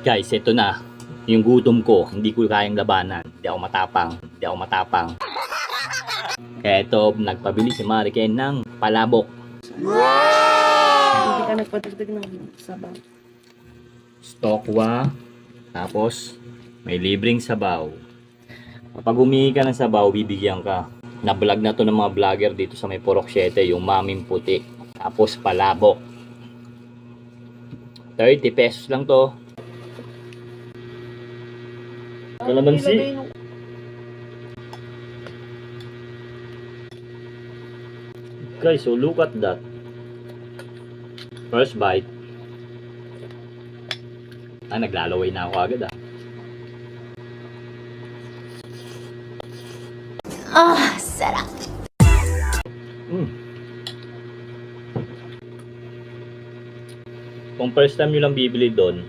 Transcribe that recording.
Guys, ito na. Yung gutom ko, hindi ko kayang labanan. Hindi ako matapang. Kaya ito, nagpabili si Mariken ng palabok. Hindi ka nagpadagdag ng sabaw. Stokwa. Tapos, may libreng sabaw. Kapag humingi ka ng sabaw, bibigyan ka. Na-vlog na to ng mga vlogger dito sa may Purok 7, yung maming puti. Tapos palabok. 30 pesos lang to. Kalamansi. Guys, so look at that. First bite. Naglalaway na ako agad Sarap. Kung first time nyo lang bibili doon,